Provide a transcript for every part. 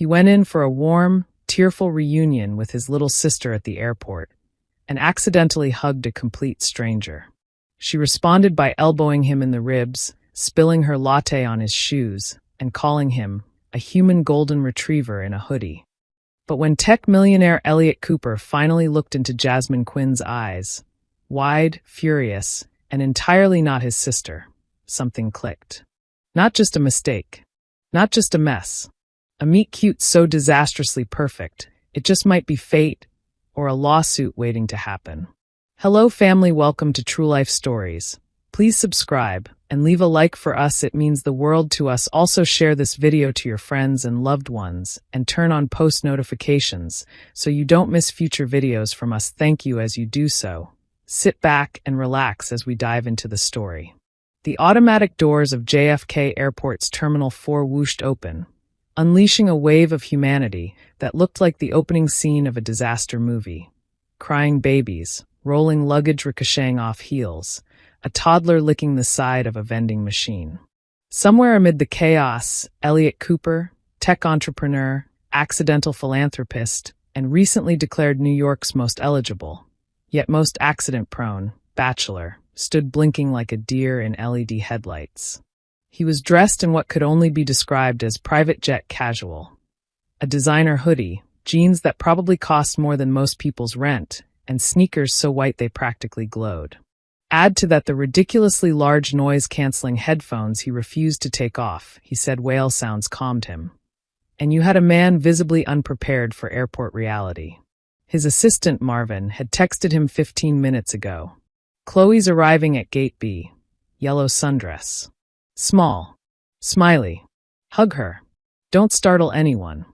He went in for a warm, tearful reunion with his little sister at the airport and accidentally hugged a complete stranger. She responded by elbowing him in the ribs, spilling her latte on his shoes, and calling him a human golden retriever in a hoodie. But when tech millionaire Elliot Cooper finally looked into Jasmine Quinn's eyes, wide, furious, and entirely not his sister, something clicked. Not just a mistake. Not just a mess. A meet-cute so disastrously perfect, it just might be fate or a lawsuit waiting to happen. Hello family, welcome to True Life Stories. Please subscribe and leave a like for us, it means the world to us. Also share this video to your friends and loved ones and turn on post notifications so you don't miss future videos from us. Thank you as you do so. Sit back and relax as we dive into the story. The automatic doors of JFK Airport's Terminal 4 whooshed open, unleashing a wave of humanity that looked like the opening scene of a disaster movie. Crying babies, rolling luggage ricocheting off heels, a toddler licking the side of a vending machine. Somewhere amid the chaos, Elliot Cooper, tech entrepreneur, accidental philanthropist, and recently declared New York's most eligible, yet most accident-prone, bachelor, stood blinking like a deer in LED headlights. He was dressed in what could only be described as private jet casual. A designer hoodie, jeans that probably cost more than most people's rent, and sneakers so white they practically glowed. Add to that the ridiculously large noise-canceling headphones he refused to take off. He said whale sounds calmed him. And you had a man visibly unprepared for airport reality. His assistant, Marvin, had texted him 15 minutes ago. Chloe's arriving at Gate B. Yellow sundress. Small. Smiley. Hug her. Don't startle anyone.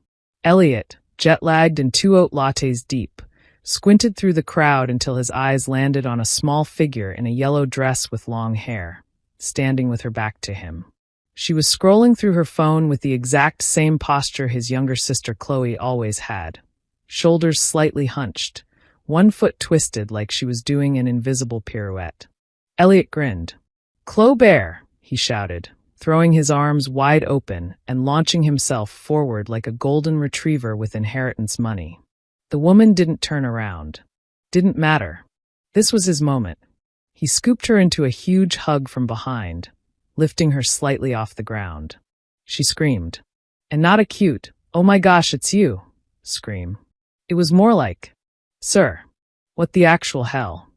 Elliot, jet-lagged and 2 oat lattes deep, squinted through the crowd until his eyes landed on a small figure in a yellow dress with long hair, standing with her back to him. She was scrolling through her phone with the exact same posture his younger sister Chloe always had. Shoulders slightly hunched, one foot twisted like she was doing an invisible pirouette. Elliot grinned. "Clobert," he shouted, throwing his arms wide open and launching himself forward like a golden retriever with inheritance money. The woman didn't turn around. Didn't matter. This was his moment. He scooped her into a huge hug from behind, lifting her slightly off the ground. She screamed. And not a cute, "Oh my gosh, it's you," scream. It was more like, "Sir, what the actual hell?"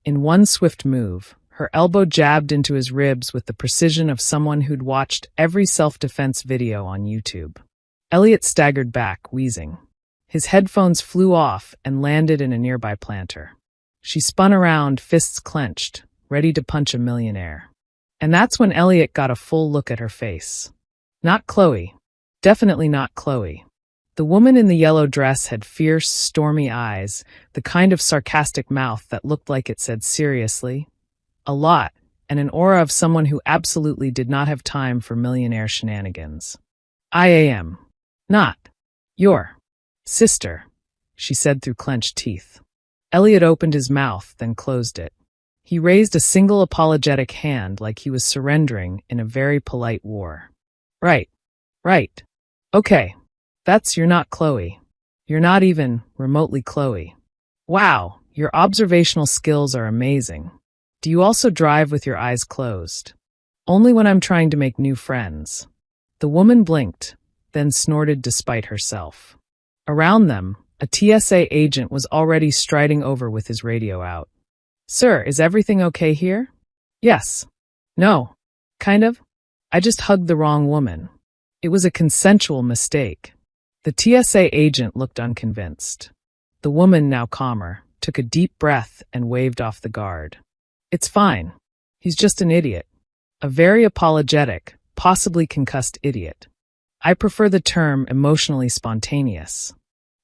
In one swift move, her elbow jabbed into his ribs with the precision of someone who'd watched every self-defense video on YouTube. Elliot staggered back, wheezing. His headphones flew off and landed in a nearby planter. She spun around, fists clenched, ready to punch a millionaire. And that's when Elliot got a full look at her face. Not Chloe. Definitely not Chloe. The woman in the yellow dress had fierce, stormy eyes, the kind of sarcastic mouth that looked like it said seriously, a lot, and an aura of someone who absolutely did not have time for millionaire shenanigans. "I am not your sister," she said through clenched teeth. Elliot opened his mouth, then closed it. He raised a single apologetic hand like he was surrendering in a very polite war. Right. Okay. You're not Chloe. You're not even remotely Chloe. Wow, your observational skills are amazing. Do you also drive with your eyes closed? Only when I'm trying to make new friends. The woman blinked, then snorted despite herself. Around them, a TSA agent was already striding over with his radio out. "Sir, is everything okay here?" "Yes." "No." "Kind of." "I just hugged the wrong woman. It was a consensual mistake." The TSA agent looked unconvinced. The woman, now calmer, took a deep breath and waved off the guard. "It's fine. He's just an idiot. A very apologetic, possibly concussed idiot. I prefer the term emotionally spontaneous.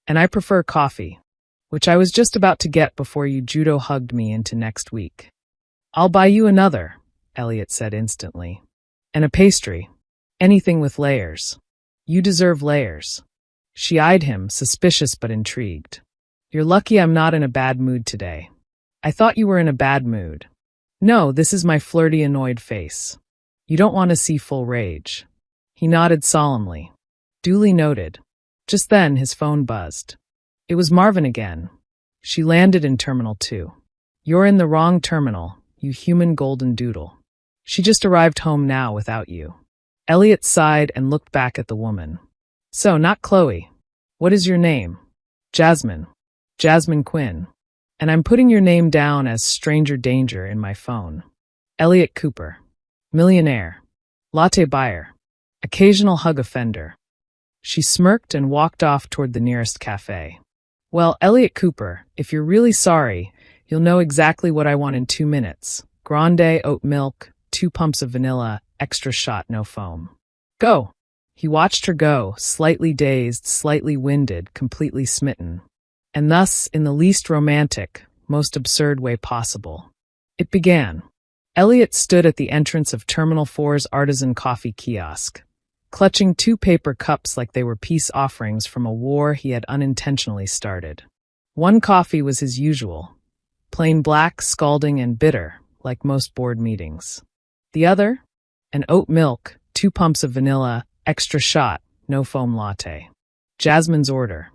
And I prefer coffee, which I was just about to get before you judo hugged me into next week." "I'll buy you another," Elliot said instantly. "And a pastry. Anything with layers. You deserve layers." She eyed him, suspicious but intrigued. "You're lucky I'm not in a bad mood today." "I thought you were in a bad mood." "No, this is my flirty, annoyed face. You don't want to see full rage." He nodded solemnly. "Duly noted. Just then, his phone buzzed. It was Marvin again. She landed in Terminal 2. You're in the wrong terminal, you human golden doodle. She just arrived home now without you. Elliot sighed and looked back at the woman. So, not Chloe. What is your name? Jasmine. Jasmine Quinn. And I'm putting your name down as stranger danger in my phone. Elliot Cooper. Millionaire. Latte buyer. Occasional hug offender. She smirked and walked off toward the nearest cafe. Well, Elliot Cooper, if you're really sorry, you'll know exactly what I want in 2 minutes. Grande oat milk, 2 pumps of vanilla, extra shot, no foam. Go. He watched her go, slightly dazed, slightly winded, completely smitten. And thus, in the least romantic, most absurd way possible, it began. Elliot stood at the entrance of Terminal 4's artisan coffee kiosk, clutching 2 paper cups like they were peace offerings from a war he had unintentionally started. One coffee was his usual, plain black, scalding, and bitter, like most board meetings. The other? An oat milk, 2 pumps of vanilla, extra shot, no foam latte. Jasmine's order.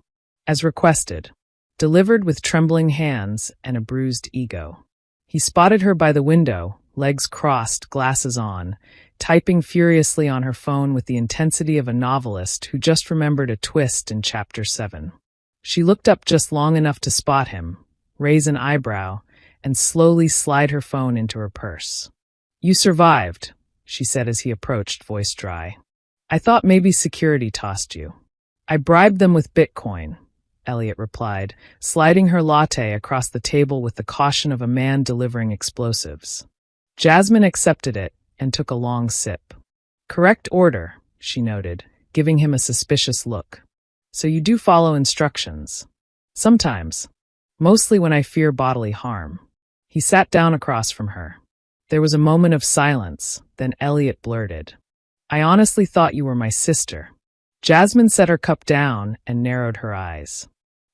As requested. Delivered with trembling hands and a bruised ego. He spotted her by the window, legs crossed, glasses on, typing furiously on her phone with the intensity of a novelist who just remembered a twist in Chapter 7. She looked up just long enough to spot him, raise an eyebrow, and slowly slide her phone into her purse. You survived, she said as he approached, voice dry. I thought maybe security tossed you. I bribed them with Bitcoin, Elliot replied, sliding her latte across the table with the caution of a man delivering explosives. Jasmine accepted it and took a long sip. Correct order, she noted, giving him a suspicious look. So you do follow instructions. Sometimes. Mostly when I fear bodily harm. He sat down across from her. There was a moment of silence, then Elliot blurted. I honestly thought you were my sister. Jasmine set her cup down and narrowed her eyes.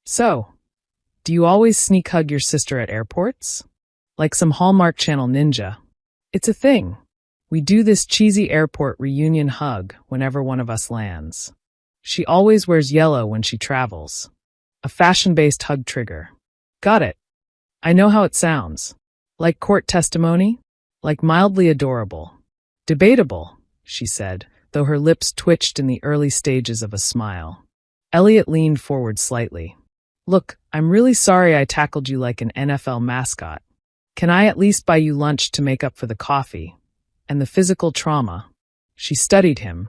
So, do you always sneak hug your sister at airports? Like some Hallmark Channel ninja. It's a thing. We do this cheesy airport reunion hug whenever one of us lands. She always wears yellow when she travels. A fashion-based hug trigger. Got it. I know how it sounds. Like court testimony? Like mildly adorable. Debatable, she said, though her lips twitched in the early stages of a smile. Elliot leaned forward slightly. Look, I'm really sorry I tackled you like an NFL mascot. Can I at least buy you lunch to make up for the coffee? And the physical trauma? She studied him,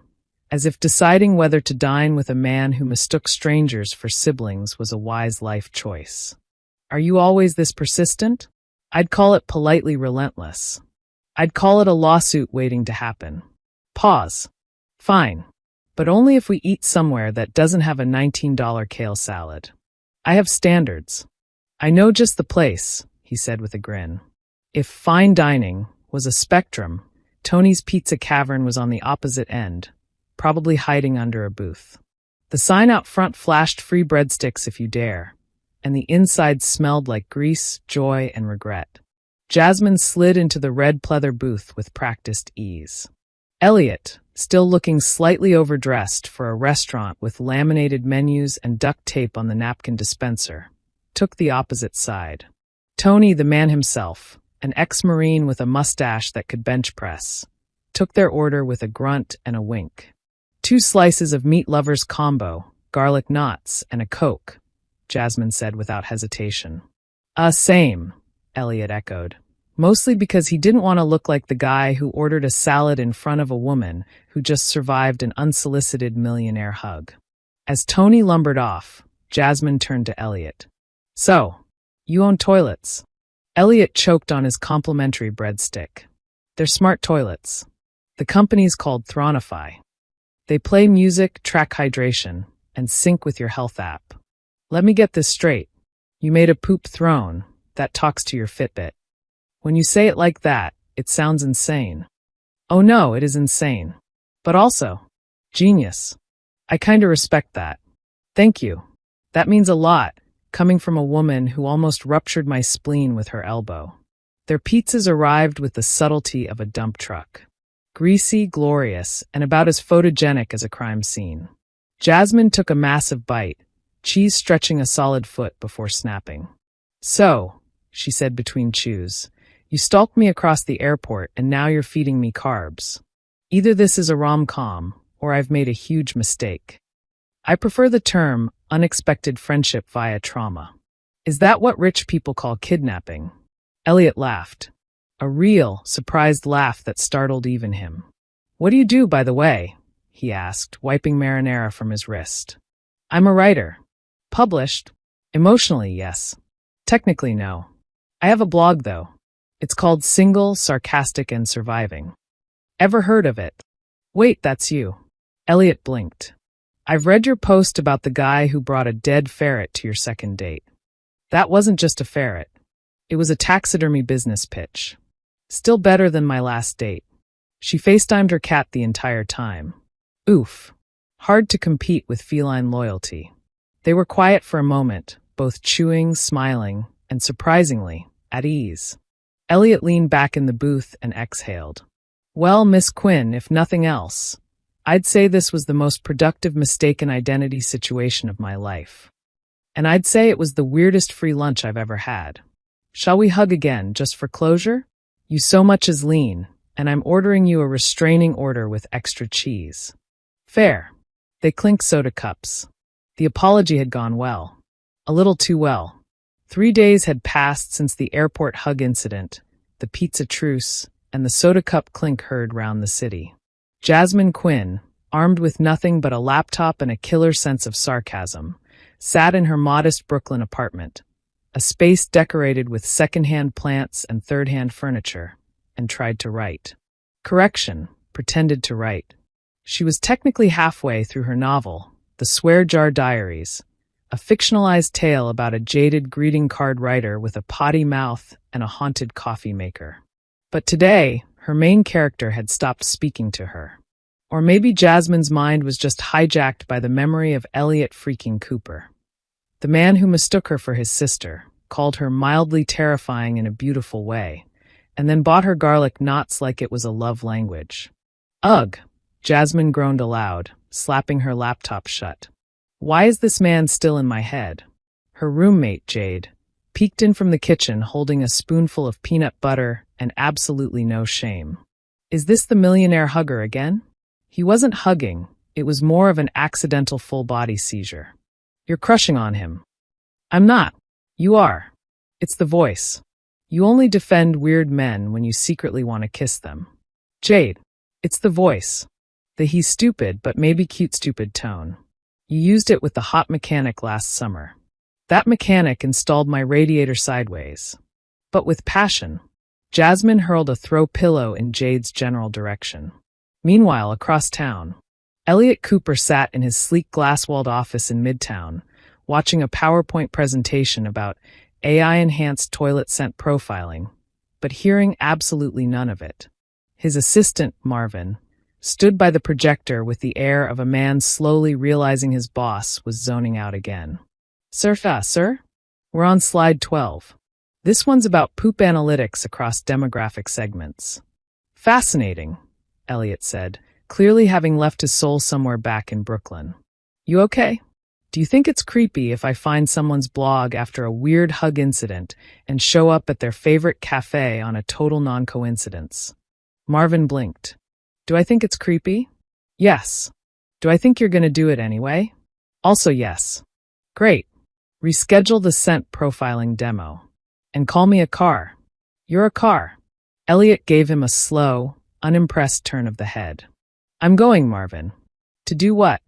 as if deciding whether to dine with a man who mistook strangers for siblings was a wise life choice. Are you always this persistent? I'd call it politely relentless. I'd call it a lawsuit waiting to happen. Pause. Fine. But only if we eat somewhere that doesn't have a $19 kale salad. I have standards. I know just the place, he said with a grin. If fine dining was a spectrum, Tony's Pizza Cavern was on the opposite end, probably hiding under a booth. The sign out front flashed free breadsticks if you dare, and the inside smelled like grease, joy, and regret. Jasmine slid into the red pleather booth with practiced ease. Elliot, still looking slightly overdressed for a restaurant with laminated menus and duct tape on the napkin dispenser, took the opposite side. Tony, the man himself, an ex-Marine with a mustache that could bench press, took their order with a grunt and a wink. 2 slices of meat lovers combo, garlic knots, and a Coke, Jasmine said without hesitation. Same, Elliot echoed. Mostly because he didn't want to look like the guy who ordered a salad in front of a woman who just survived an unsolicited millionaire hug. As Tony lumbered off, Jasmine turned to Elliot. So, you own toilets? Elliot choked on his complimentary breadstick. They're smart toilets. The company's called Thronify. They play music, track hydration, and sync with your health app. Let me get this straight. You made a poop throne that talks to your Fitbit. When you say it like that, it sounds insane. Oh no, it is insane. But also, genius. I kinda respect that. Thank you. That means a lot, coming from a woman who almost ruptured my spleen with her elbow. Their pizzas arrived with the subtlety of a dump truck. Greasy, glorious, and about as photogenic as a crime scene. Jasmine took a massive bite, cheese stretching a solid foot before snapping. "So," she said between chews, "you stalked me across the airport and now you're feeding me carbs. Either this is a rom-com, or I've made a huge mistake. I prefer the term unexpected friendship via trauma. Is that what rich people call kidnapping?" Elliot laughed. A real, surprised laugh that startled even him. "What do you do, by the way?" he asked, wiping marinara from his wrist. "I'm a writer." "Published?" "Emotionally, yes. Technically, no. I have a blog, though. It's called Single, Sarcastic, and Surviving. Ever heard of it?" "Wait, that's you." Elliot blinked. "I've read your post about the guy who brought a dead ferret to your second date. That wasn't just a ferret. It was a taxidermy business pitch. Still better than my last date." She FaceTimed her cat the entire time. Oof. Hard to compete with feline loyalty. They were quiet for a moment, both chewing, smiling, and surprisingly, at ease. Elliot leaned back in the booth and exhaled. "Well, Miss Quinn, if nothing else, I'd say this was the most productive mistaken identity situation of my life. And I'd say it was the weirdest free lunch I've ever had. Shall we hug again, just for closure? You so much as lean, and I'm ordering you a restraining order with extra cheese." "Fair." They clinked soda cups. The apology had gone well. A little too well. 3 days had passed since the airport hug incident, the pizza truce, and the soda cup clink heard round the city. Jasmine Quinn, armed with nothing but a laptop and a killer sense of sarcasm, sat in her modest Brooklyn apartment, a space decorated with second-hand plants and third-hand furniture, and tried to write. Correction, pretended to write. She was technically halfway through her novel, The Swear Jar Diaries, a fictionalized tale about a jaded greeting card writer with a potty mouth and a haunted coffee maker. But today, her main character had stopped speaking to her. Or maybe Jasmine's mind was just hijacked by the memory of Elliot freaking Cooper. The man who mistook her for his sister, called her mildly terrifying in a beautiful way, and then bought her garlic knots like it was a love language. Ugh, Jasmine groaned aloud, slapping her laptop shut. Why is this man still in my head? Her roommate, Jade, peeked in from the kitchen holding a spoonful of peanut butter and absolutely no shame. Is this the millionaire hugger again? He wasn't hugging, it was more of an accidental full-body seizure. You're crushing on him. I'm not. You are. It's the voice. You only defend weird men when you secretly want to kiss them. Jade, it's the voice. The he's stupid but maybe cute stupid tone. You used it with the hot mechanic last summer. That mechanic installed my radiator sideways. But with passion. Jasmine hurled a throw pillow in Jade's general direction. Meanwhile, across town, Elliot Cooper sat in his sleek glass-walled office in Midtown, watching a PowerPoint presentation about AI-enhanced toilet scent profiling, but hearing absolutely none of it. His assistant, Marvin, stood by the projector with the air of a man slowly realizing his boss was zoning out again. Sir? We're on slide 12. This one's about poop analytics across demographic segments. Fascinating, Elliot said, clearly having left his soul somewhere back in Brooklyn. You okay? Do you think it's creepy if I find someone's blog after a weird hug incident and show up at their favorite cafe on a total non-coincidence? Marvin blinked. Do I think it's creepy? Yes. Do I think you're going to do it anyway? Also yes. Great. Reschedule the scent profiling demo. And call me a car. You're a car. Elliot gave him a slow, unimpressed turn of the head. I'm going, Marvin. To do what?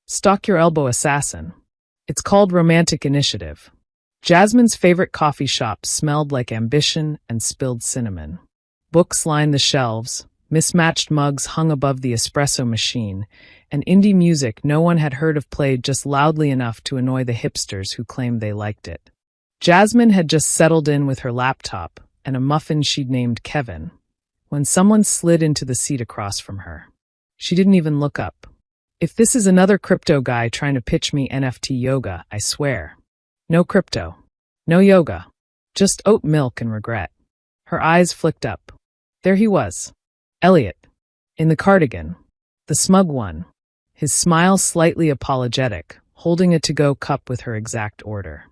Stalk your elbow assassin. It's called Romantic Initiative. Jasmine's favorite coffee shop smelled like ambition and spilled cinnamon. Books lined the shelves, mismatched mugs hung above the espresso machine, and indie music no one had heard of played just loudly enough to annoy the hipsters who claimed they liked it. Jasmine had just settled in with her laptop and a muffin she'd named Kevin, when someone slid into the seat across from her. She didn't even look up. If this is another crypto guy trying to pitch me NFT yoga, I swear. No crypto. No yoga. Just oat milk and regret. Her eyes flicked up. There he was. Elliot. In the cardigan. The smug one. his smile slightly apologetic, holding a to-go cup with her exact order.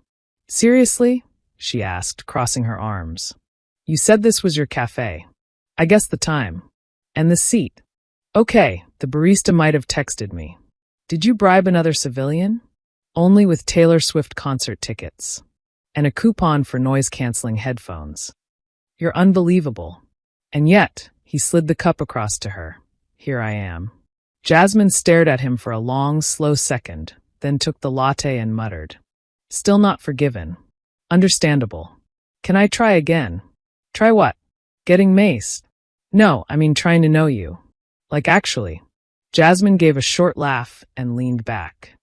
"Seriously?" she asked, crossing her arms. "You said this was your cafe. I guess the time. And the seat. Okay, the barista might have texted me. Did you bribe another civilian?" "Only with Taylor Swift concert tickets. And a coupon for noise-canceling headphones." "You're unbelievable." "And yet," he slid the cup across to her, "here I am." Jasmine stared at him for a long, slow second, then took the latte and muttered, "Still not forgiven. Understandable. Can I try again?" "Try what?" "Getting maced." "No, I mean trying to know you. Like actually." Jasmine gave a short laugh and leaned back.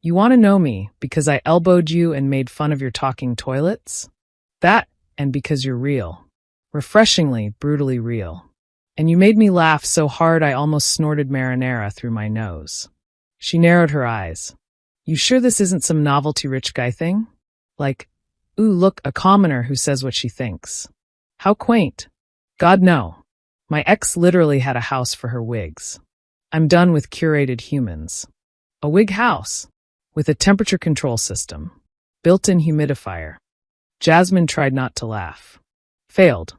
"You want to know me because I elbowed you and made fun of your talking toilets? That, and because you're real. Refreshingly, brutally real. And you made me laugh so hard I almost snorted marinara through my nose." She narrowed her eyes. "You sure this isn't some novelty rich guy thing? Like, ooh, look, a commoner who says what she thinks. How quaint. God, no. My ex literally had a house for her wigs. I'm done with curated humans. A wig house, with a temperature control system, built-in humidifier." Jasmine tried not to laugh. Failed.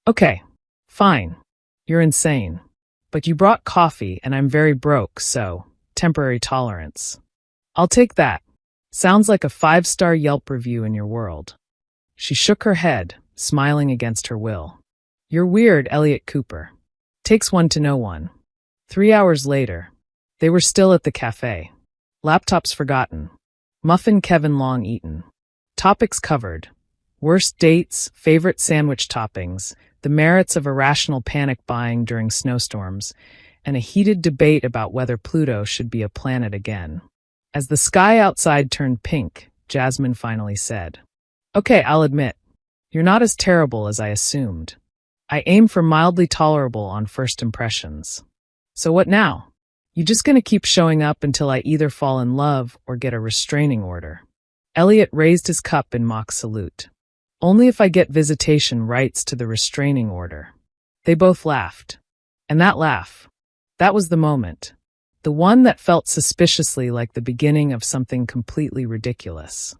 "Okay, fine. You're insane. But you brought coffee and I'm very broke, so, temporary tolerance. I'll take that. Sounds like a 5-star Yelp review in your world." She shook her head, smiling against her will. "You're weird, Elliot Cooper. Takes one to know one." 3 hours later, they were still at the cafe. Laptops forgotten. Muffin Kevin long eaten. Topics covered. Worst dates, favorite sandwich toppings, the merits of irrational panic buying during snowstorms, and a heated debate about whether Pluto should be a planet again. As the sky outside turned pink, Jasmine finally said, "Okay, I'll admit, you're not as terrible as I assumed. I aim for mildly tolerable on first impressions. So what now? You just gonna keep showing up until I either fall in love or get a restraining order?" Elliot raised his cup in mock salute. "Only if I get visitation rights to the restraining order." They both laughed. And that laugh, that was the moment. The one that felt suspiciously like the beginning of something completely ridiculous.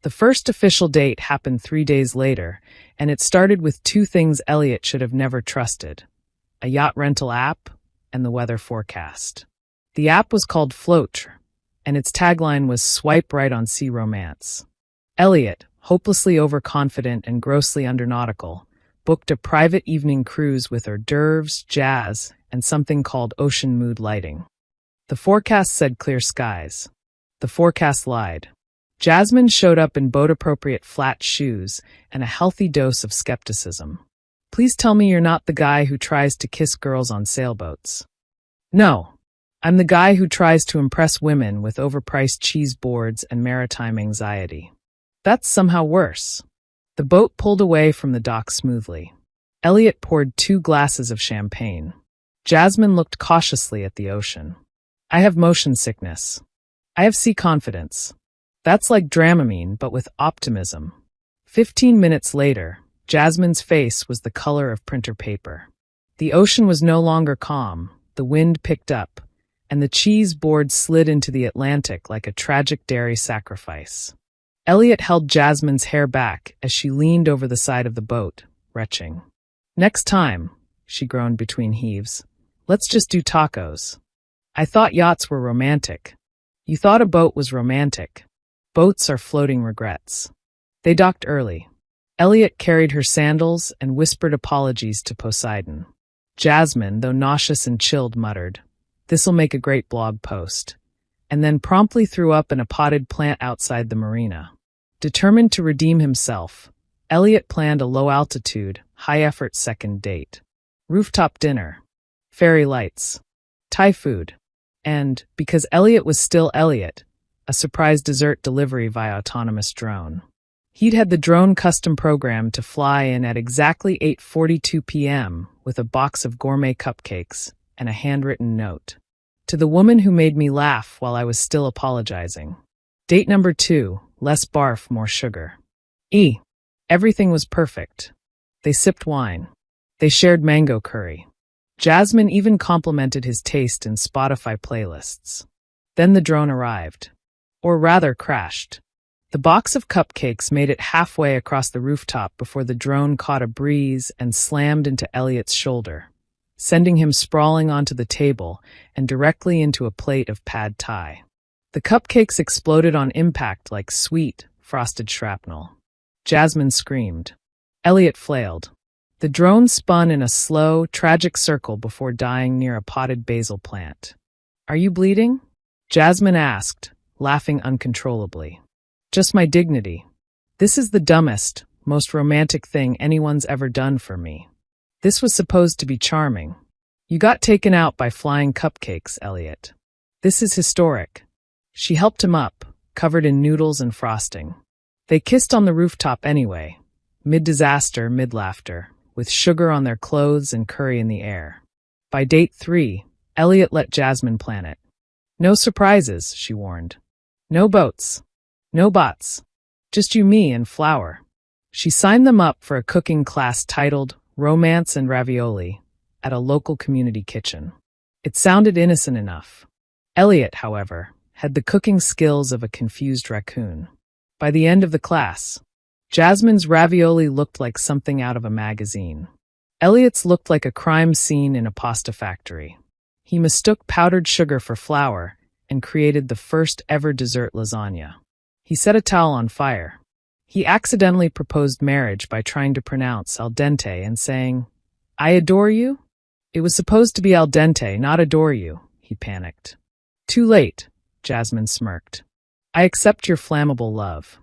The first official date happened 3 days later, and it started with 2 things Elliot should have never trusted: a yacht rental app and the weather forecast. The app was called Folklore, and its tagline was "Swipe right on sea romance." Elliot, hopelessly overconfident and grossly undernautical, booked a private evening cruise with hors d'oeuvres, jazz, and something called ocean mood lighting. The forecast said clear skies. The forecast lied. Jasmine showed up in boat-appropriate flat shoes and a healthy dose of skepticism. "Please tell me you're not the guy who tries to kiss girls on sailboats." "No. I'm the guy who tries to impress women with overpriced cheese boards and maritime anxiety." "That's somehow worse." The boat pulled away from the dock smoothly. Elliot poured 2 glasses of champagne. Jasmine looked cautiously at the ocean. "I have motion sickness. I have sea confidence. That's like Dramamine, but with optimism." 15 minutes later, Jasmine's face was the color of printer paper. The ocean was no longer calm, the wind picked up, and the cheese board slid into the Atlantic like a tragic dairy sacrifice. Elliot held Jasmine's hair back as she leaned over the side of the boat, retching. "Next time," she groaned between heaves, "let's just do tacos. I thought yachts were romantic. You thought a boat was romantic. Boats are floating regrets." They docked early. Elliot carried her sandals and whispered apologies to Poseidon. Jasmine, though nauseous and chilled, muttered, "This'll make a great blog post," and then promptly threw up in a potted plant outside the marina. Determined to redeem himself, Elliot planned a low-altitude, high-effort second date. Rooftop dinner, fairy lights, Thai food, and, because Elliot was still Elliot, a surprise dessert delivery via autonomous drone. He'd had the drone custom programmed to fly in at exactly 8:42 p.m. with a box of gourmet cupcakes and a handwritten note. "To the woman who made me laugh while I was still apologizing." Date number 2, less barf, more sugar. Everything was perfect. They sipped wine. They shared mango curry. Jasmine even complimented his taste in Spotify playlists. Then the drone arrived. Or rather, crashed. The box of cupcakes made it halfway across the rooftop before the drone caught a breeze and slammed into Elliot's shoulder, sending him sprawling onto the table and directly into a plate of pad thai. The cupcakes exploded on impact like sweet, frosted shrapnel. Jasmine screamed. Elliot flailed. The drone spun in a slow, tragic circle before dying near a potted basil plant. "Are you bleeding?" Jasmine asked, laughing uncontrollably. "Just my dignity. This is the dumbest, most romantic thing anyone's ever done for me. This was supposed to be charming. You got taken out by flying cupcakes, Elliot. This is historic." She helped him up, covered in noodles and frosting. They kissed on the rooftop anyway, mid-disaster, mid-laughter, with sugar on their clothes and curry in the air. By date 3, Elliot let Jasmine plan it. "No surprises," she warned. "No boats. No bots. Just you, me, and flour." She signed them up for a cooking class titled Romance and Ravioli at a local community kitchen. It sounded innocent enough. Elliot, however, had the cooking skills of a confused raccoon. By the end of the class, Jasmine's ravioli looked like something out of a magazine. Elliot's looked like a crime scene in a pasta factory. He mistook powdered sugar for flour and created the first ever dessert lasagna. He set a towel on fire. He accidentally proposed marriage by trying to pronounce al dente and saying, "I adore you?" It was supposed to be al dente, not adore you, he panicked. "Too late," Jasmine smirked. "I accept your flammable love."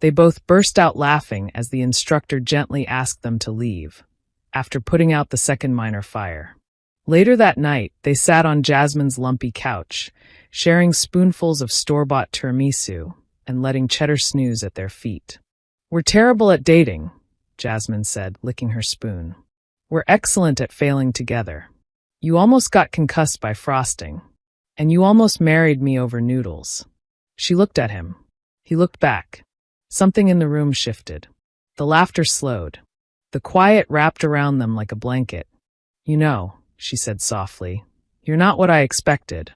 They both burst out laughing as the instructor gently asked them to leave, after putting out the second minor fire. Later that night, they sat on Jasmine's lumpy couch, sharing spoonfuls of store-bought tiramisu and letting cheddar snooze at their feet. "We're terrible at dating," Jasmine said, licking her spoon. "We're excellent at failing together. You almost got concussed by frosting. And you almost married me over noodles." She looked at him. He looked back. Something in the room shifted. The laughter slowed. The quiet wrapped around them like a blanket. "You know," she said softly, "you're not what I expected."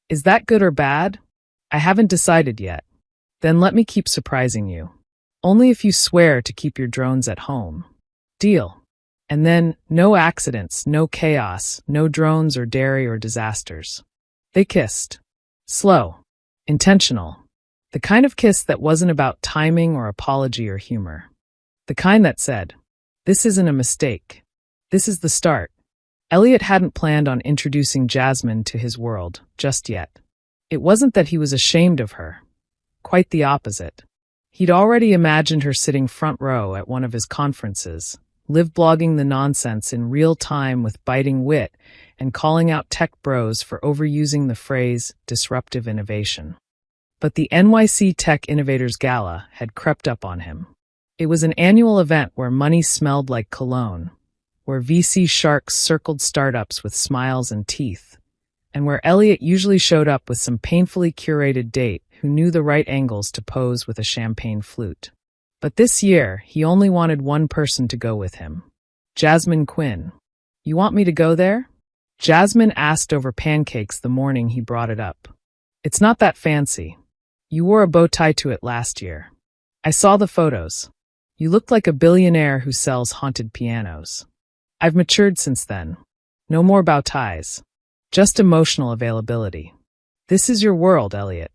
"Is that good or bad?" "I haven't decided yet." "Then let me keep surprising you. Only if you swear to keep your drones at home." "Deal." And then, no accidents, no chaos, no drones or dairy or disasters. They kissed. Slow. Intentional. The kind of kiss that wasn't about timing or apology or humor. The kind that said, "This isn't a mistake. This is the start." Elliot hadn't planned on introducing Jasmine to his world, just yet. It wasn't that he was ashamed of her. Quite the opposite. He'd already imagined her sitting front row at one of his conferences, live blogging the nonsense in real time with biting wit and calling out tech bros for overusing the phrase disruptive innovation. But the NYC Tech Innovators Gala had crept up on him. It was an annual event where money smelled like cologne, where VC sharks circled startups with smiles and teeth, and where Elliot usually showed up with some painfully curated date who knew the right angles to pose with a champagne flute. But this year, he only wanted one person to go with him. Jasmine Quinn. "You want me to go there?" Jasmine asked over pancakes the morning he brought it up. "It's not that fancy. You wore a bow tie to it last year. I saw the photos. You looked like a billionaire who sells haunted pianos. I've matured since then. No more bow ties. Just emotional availability. This is your world, Elliot.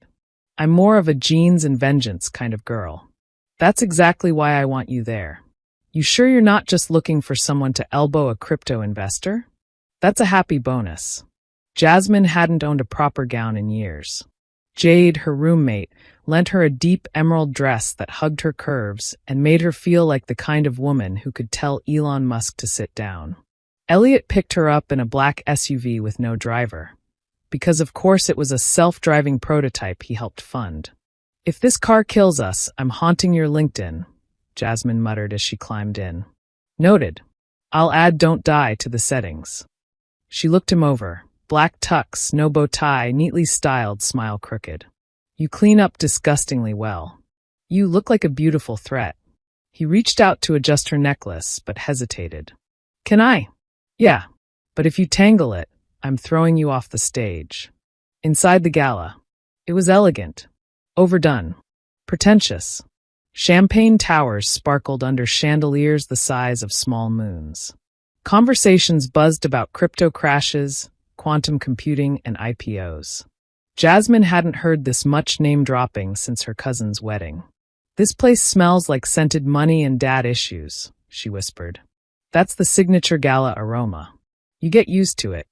I'm more of a jeans and vengeance kind of girl. That's exactly why I want you there. You sure you're not just looking for someone to elbow a crypto investor? That's a happy bonus." Jasmine hadn't owned a proper gown in years. Jade, her roommate, lent her a deep emerald dress that hugged her curves and made her feel like the kind of woman who could tell Elon Musk to sit down. Elliot picked her up in a black SUV with no driver, because of course it was a self-driving prototype he helped fund. "If this car kills us, I'm haunting your LinkedIn," Jasmine muttered as she climbed in. "Noted. I'll add 'don't die' to the settings." She looked him over. Black tux, no bow tie, neatly styled, smile crooked. "You clean up disgustingly well. You look like a beautiful threat." He reached out to adjust her necklace, but hesitated. "Can I?" "Yeah. But if you tangle it, I'm throwing you off the stage." Inside the gala, It was elegant, overdone, pretentious. Champagne towers sparkled under chandeliers the size of small moons. Conversations buzzed about crypto crashes, quantum computing, and IPOs. Jasmine hadn't heard this much name-dropping since her cousin's wedding. "This place smells like scented money and dad issues," she whispered. "That's the signature gala aroma. You get used to it."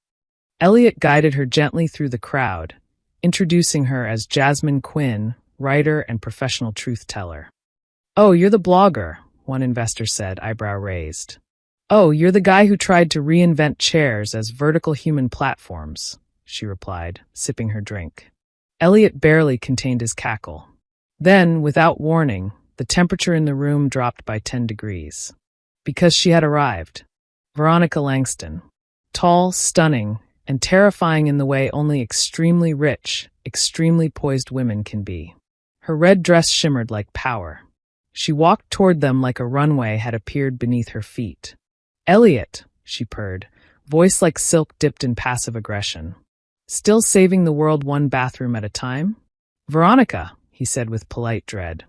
Elliot guided her gently through the crowd, introducing her as Jasmine Quinn, writer and professional truth-teller. "Oh, you're the blogger," one investor said, eyebrow raised. "Oh, you're the guy who tried to reinvent chairs as vertical human platforms," she replied, sipping her drink. Elliot barely contained his cackle. Then, without warning, the temperature in the room dropped by 10 degrees. Because she had arrived. Veronica Langston. Tall, stunning, and terrifying in the way only extremely rich, extremely poised women can be. Her red dress shimmered like power. She walked toward them like a runway had appeared beneath her feet. "Elliot," she purred, voice like silk dipped in passive aggression. "Still saving the world one bathroom at a time?" "Veronica," he said with polite dread.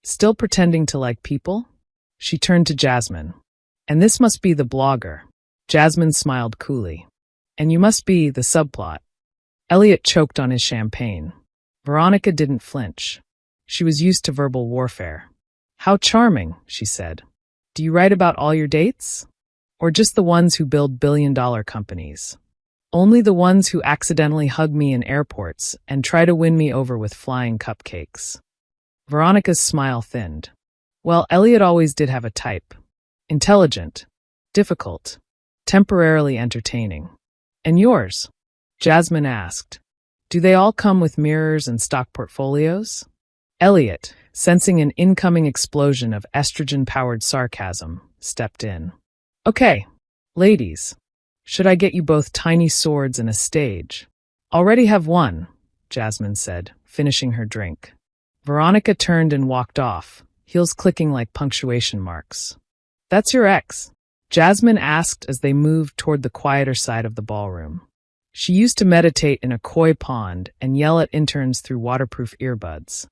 "Still pretending to like people?" She turned to Jasmine. "And this must be the blogger." Jasmine smiled coolly. "And you must be the subplot." Elliot choked on his champagne. Veronica didn't flinch. She was used to verbal warfare. "How charming," she said. "Do you write about all your dates? Or just the ones who build billion-dollar companies? Only the ones who accidentally hug me in airports and try to win me over with flying cupcakes?" Veronica's smile thinned. Well, Elliot always did have a type. Intelligent, difficult, temporarily entertaining. "And yours?" Jasmine asked. "Do they all come with mirrors and stock portfolios?" Elliot, sensing an incoming explosion of estrogen-powered sarcasm, stepped in. "Okay, ladies, should I get you both tiny swords and a stage?" "Already have one," Jasmine said, finishing her drink. Veronica turned and walked off, heels clicking like punctuation marks. "That's your ex?" Jasmine asked as they moved toward the quieter side of the ballroom. She used to meditate in a koi pond and yell at interns through waterproof earbuds.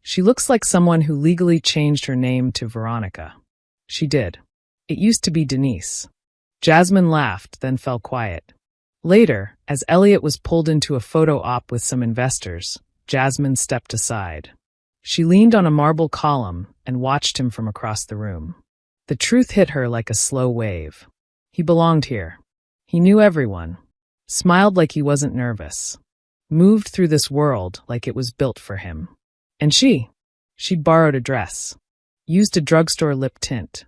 "She looks like someone who legally changed her name to Veronica." She did. "It used to be Denise." Jasmine laughed, then fell quiet. Later, as Elliot was pulled into a photo op with some investors, Jasmine stepped aside. She leaned on a marble column and watched him from across the room. The truth hit her like a slow wave. He belonged here. He knew everyone. Smiled like he wasn't nervous. Moved through this world like it was built for him. And she'd borrowed a dress. Used a drugstore lip tint.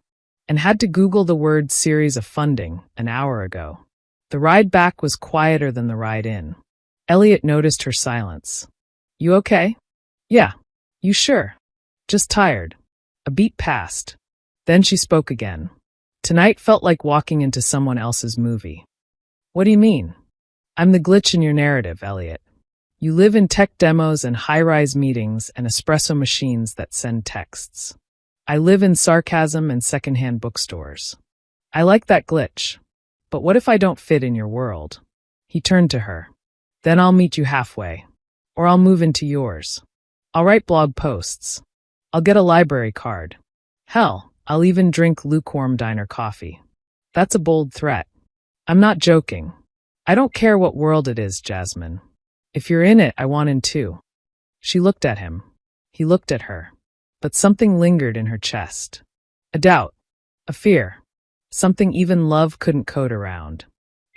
And had to Google the word series of funding an hour ago. The ride back was quieter than the ride in. Elliot noticed her silence. "You okay?" "Yeah." "You sure?" "Just tired." A beat passed. Then she spoke again. "Tonight felt like walking into someone else's movie." "What do you mean?" "I'm the glitch in your narrative, Elliot. You live in tech demos and high-rise meetings and espresso machines that send texts. I live in sarcasm and secondhand bookstores. I like that glitch. But what if I don't fit in your world?" He turned to her. "Then I'll meet you halfway. Or I'll move into yours. I'll write blog posts. I'll get a library card. Hell, I'll even drink lukewarm diner coffee." "That's a bold threat." "I'm not joking. I don't care what world it is, Jasmine. If you're in it, I want in too." She looked at him. He looked at her. But something lingered in her chest. A doubt. A fear. Something even love couldn't code around.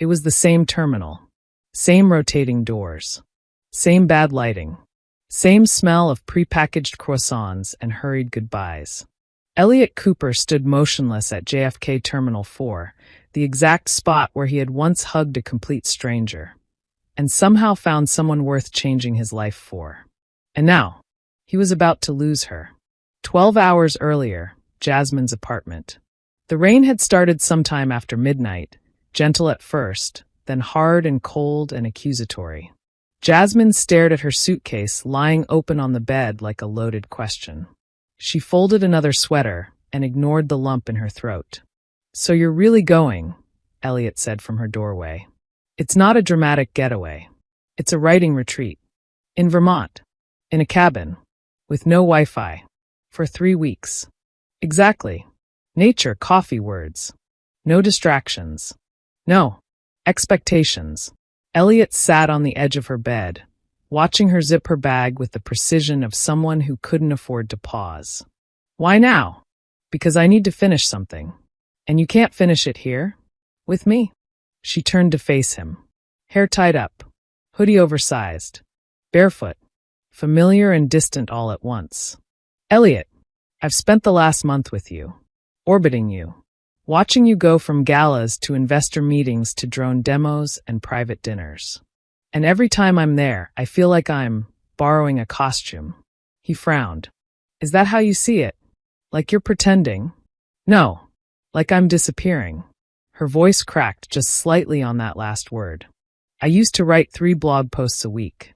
It was the same terminal. Same rotating doors. Same bad lighting. Same smell of prepackaged croissants and hurried goodbyes. Elliot Cooper stood motionless at JFK Terminal 4, the exact spot where he had once hugged a complete stranger. And somehow found someone worth changing his life for. And now, he was about to lose her. 12 hours earlier, Jasmine's apartment. The rain had started sometime after midnight, gentle at first, then hard and cold and accusatory. Jasmine stared at her suitcase lying open on the bed like a loaded question. She folded another sweater and ignored the lump in her throat. "So you're really going," Elliot said from her doorway. "It's not a dramatic getaway. It's a writing retreat." In Vermont. In a cabin. With no Wi-Fi. For 3 weeks. Exactly. Nature, coffee words. No distractions. No. Expectations. Elliot sat on the edge of her bed, watching her zip her bag with the precision of someone who couldn't afford to pause. Why now? Because I need to finish something. And you can't finish it here? With me? She turned to face him. Hair tied up. Hoodie oversized. Barefoot. Familiar and distant all at once. Elliot, I've spent the last month with you. Orbiting you. Watching you go from galas to investor meetings to drone demos and private dinners. And every time I'm there, I feel like I'm borrowing a costume. He frowned. Is that how you see it? Like you're pretending? No. Like I'm disappearing. Her voice cracked just slightly on that last word. I used to write 3 blog posts a week.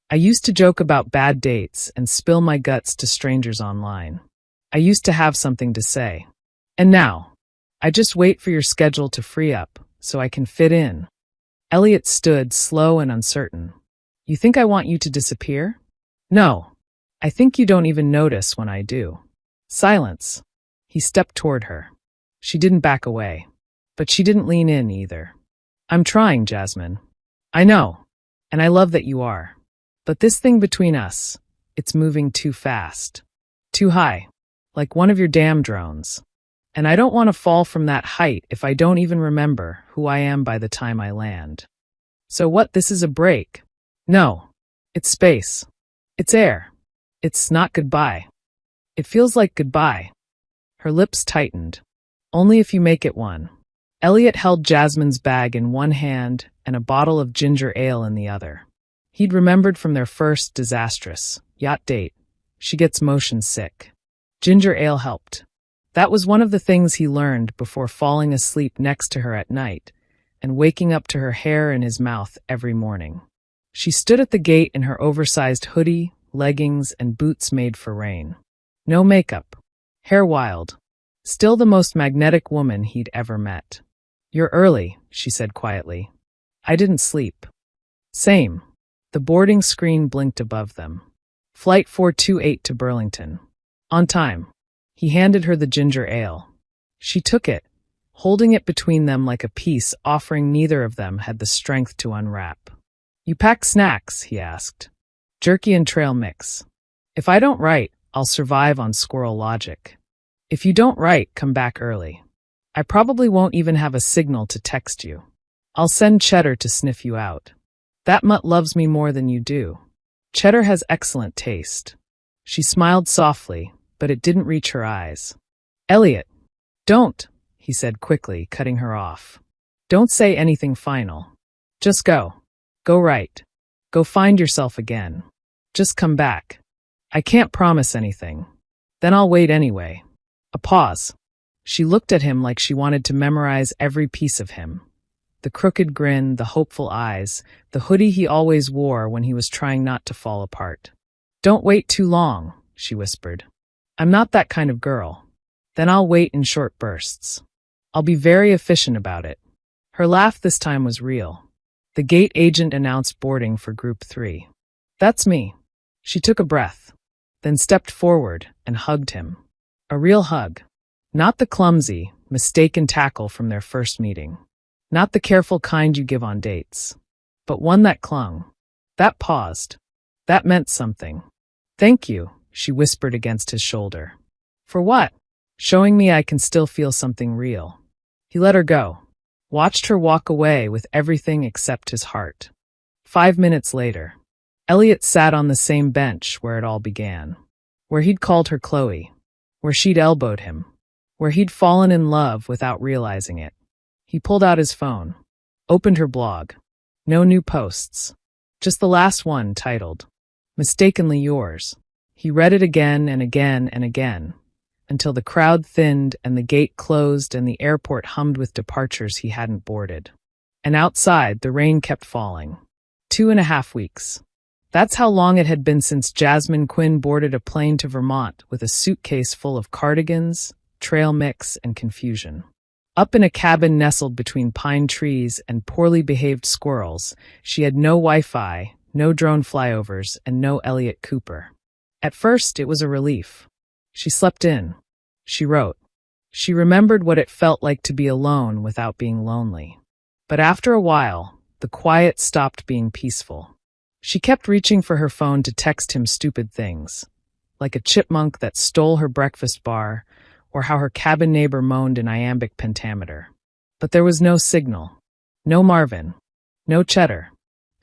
I used to joke about bad dates and spill my guts to strangers online. I used to have something to say. And now, I just wait for your schedule to free up so I can fit in. Elliot stood, slow and uncertain. You think I want you to disappear? No. I think you don't even notice when I do. Silence. He stepped toward her. She didn't back away. But she didn't lean in either. I'm trying, Jasmine. I know. And I love that you are. But this thing between us, it's moving too fast. Too high. Like one of your damn drones. And I don't want to fall from that height if I don't even remember who I am by the time I land. So what, this is a break? No. It's space. It's air. It's not goodbye. It feels like goodbye. Her lips tightened. Only if you make it one. Elliot held Jasmine's bag in one hand and a bottle of ginger ale in the other. He'd remembered from their first disastrous yacht date. She gets motion sick. Ginger ale helped. That was one of the things he learned before falling asleep next to her at night and waking up to her hair in his mouth every morning. She stood at the gate in her oversized hoodie, leggings, and boots made for rain. No makeup. Hair wild. Still the most magnetic woman he'd ever met. You're early, she said quietly. I didn't sleep. Same. The boarding screen blinked above them. Flight 428 to Burlington. On time. He handed her the ginger ale. She took it, holding it between them like a piece offering neither of them had the strength to unwrap. You pack snacks, he asked. Jerky and trail mix. If I don't write, I'll survive on squirrel logic. If you don't write, come back early. I probably won't even have a signal to text you. I'll send Cheddar to sniff you out. That mutt loves me more than you do. Cheddar has excellent taste. She smiled softly, but it didn't reach her eyes. Elliot. Don't, he said quickly, cutting her off. Don't say anything final. Just go. Go right. Go find yourself again. Just come back. I can't promise anything. Then I'll wait anyway. A pause. She looked at him like she wanted to memorize every piece of him. The crooked grin, the hopeful eyes, the hoodie he always wore when he was trying not to fall apart. Don't wait too long, she whispered. I'm not that kind of girl. Then I'll wait in short bursts. I'll be very efficient about it. Her laugh this time was real. The gate agent announced boarding for Group 3. That's me. She took a breath, then stepped forward and hugged him. A real hug. Not the clumsy, mistaken tackle from their first meeting. Not the careful kind you give on dates. But one that clung. That paused. That meant something. Thank you, she whispered against his shoulder. For what? Showing me I can still feel something real. He let her go. Watched her walk away with everything except his heart. 5 minutes later, Elliot sat on the same bench where it all began. Where he'd called her Chloe. Where she'd elbowed him. Where he'd fallen in love without realizing it. He pulled out his phone. Opened her blog. No new posts. Just the last one titled, Mistakenly Yours. He read it again and again and again, until the crowd thinned and the gate closed and the airport hummed with departures he hadn't boarded. And outside, the rain kept falling. 2.5 weeks. That's how long it had been since Jasmine Quinn boarded a plane to Vermont with a suitcase full of cardigans, trail mix, and confusion. Up in a cabin nestled between pine trees and poorly behaved squirrels, she had no Wi-Fi, no drone flyovers, and no Elliot Cooper. At first, it was a relief. She slept in. She wrote. She remembered what it felt like to be alone without being lonely. But after a while, the quiet stopped being peaceful. She kept reaching for her phone to text him stupid things, like a chipmunk that stole her breakfast bar, or how her cabin neighbor moaned in iambic pentameter. But there was no signal. No Marvin. No Cheddar.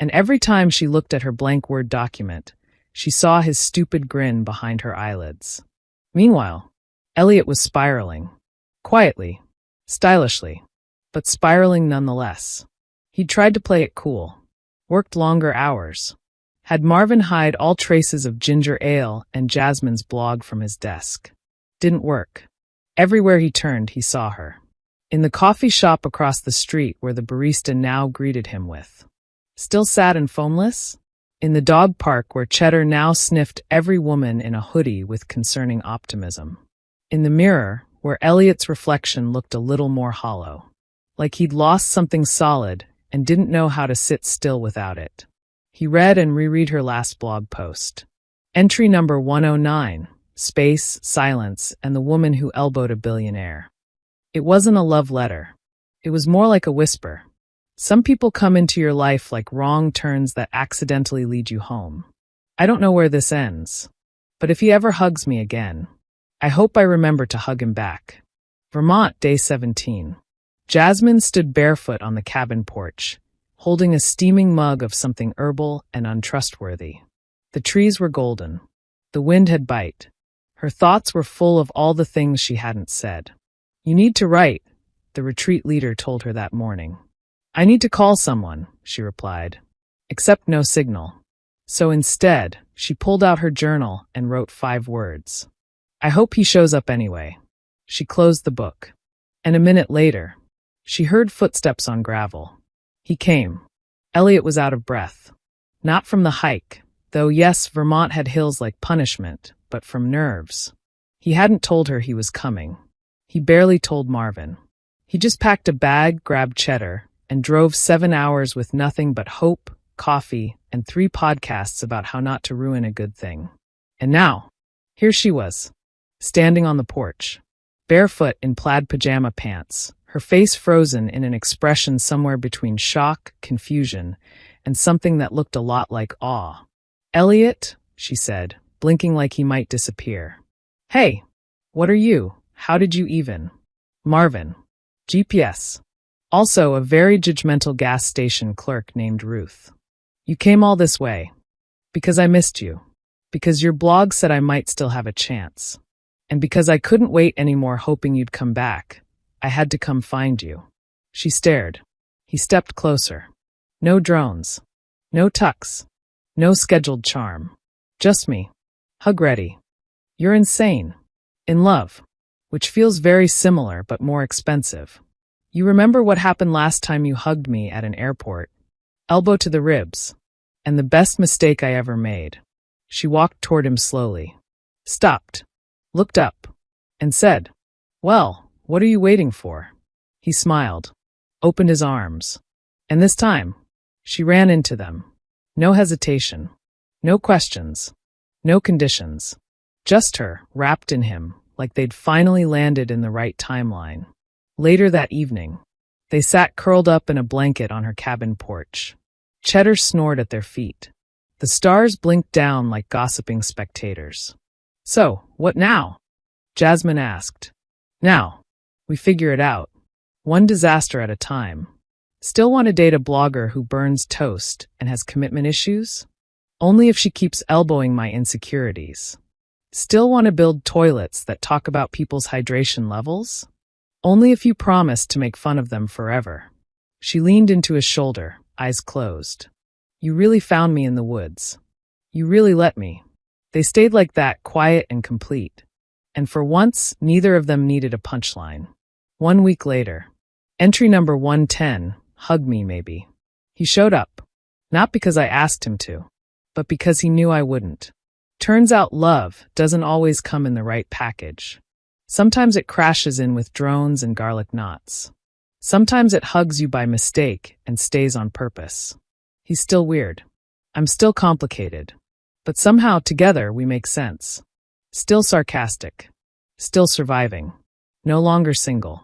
And every time she looked at her blank Word document, she saw his stupid grin behind her eyelids. Meanwhile, Elliot was spiraling. Quietly. Stylishly. But spiraling nonetheless. He'd tried to play it cool. Worked longer hours. Had Marvin hide all traces of ginger ale and Jasmine's blog from his desk. Didn't work. Everywhere he turned, he saw her. In the coffee shop across the street where the barista now greeted him with, "Still sad and foamless?" In the dog park where Cheddar now sniffed every woman in a hoodie with concerning optimism. In the mirror where Elliot's reflection looked a little more hollow. Like he'd lost something solid and didn't know how to sit still without it. He read and reread her last blog post. Entry number 109, space, silence, and the woman who elbowed a billionaire. It wasn't a love letter. It was more like a whisper. Some people come into your life like wrong turns that accidentally lead you home. I don't know where this ends, but if he ever hugs me again, I hope I remember to hug him back. Vermont, day 17. Jasmine stood barefoot on the cabin porch, holding a steaming mug of something herbal and untrustworthy. The trees were golden. The wind had bite. Her thoughts were full of all the things she hadn't said. "You need to write," the retreat leader told her that morning. "I need to call someone," she replied. Except no signal. So instead, she pulled out her journal and wrote 5 words. "I hope he shows up anyway." She closed the book. And a minute later, she heard footsteps on gravel. He came. Elliot was out of breath. Not from the hike, though yes, Vermont had hills like punishment, but from nerves. He hadn't told her he was coming. He barely told Marvin. He just packed a bag, grabbed Cheddar, and drove 7 hours with nothing but hope, coffee, and 3 podcasts about how not to ruin a good thing. And now, here she was, standing on the porch, barefoot in plaid pajama pants, her face frozen in an expression somewhere between shock, confusion, and something that looked a lot like awe. "Elliot," she said, blinking like he might disappear. "Hey, what are you? How did you even?" "Marvin. GPS. Also a very judgmental gas station clerk named Ruth. You came all this way. Because I missed you. Because your blog said I might still have a chance. And because I couldn't wait anymore hoping you'd come back, I had to come find you." She stared. He stepped closer. No drones. No tucks. No scheduled charm. Just me. Hug ready. "You're insane. In love. Which feels very similar but more expensive. You remember what happened last time you hugged me at an airport? Elbow to the ribs. And the best mistake I ever made." She walked toward him slowly. Stopped. Looked up. And said, "Well, what are you waiting for?" He smiled. Opened his arms. And this time, she ran into them. No hesitation. No questions. No conditions. Just her, wrapped in him, like they'd finally landed in the right timeline. Later that evening, they sat curled up in a blanket on her cabin porch. Cheddar snored at their feet. The stars blinked down like gossiping spectators. "So, what now?" Jasmine asked. "Now, we figure it out. One disaster at a time. Still want to date a blogger who burns toast and has commitment issues? Only if she keeps elbowing my insecurities. Still want to build toilets that talk about people's hydration levels? Only if you promise to make fun of them forever." She leaned into his shoulder, eyes closed. "You really found me in the woods. You really let me." They stayed like that, quiet and complete. And for once, neither of them needed a punchline. 1 week later. Entry number 110, hug me maybe. He showed up. Not because I asked him to, but because he knew I wouldn't. Turns out love doesn't always come in the right package. Sometimes it crashes in with drones and garlic knots. Sometimes it hugs you by mistake and stays on purpose. He's still weird. I'm still complicated. But somehow, together, we make sense. Still sarcastic. Still surviving. No longer single.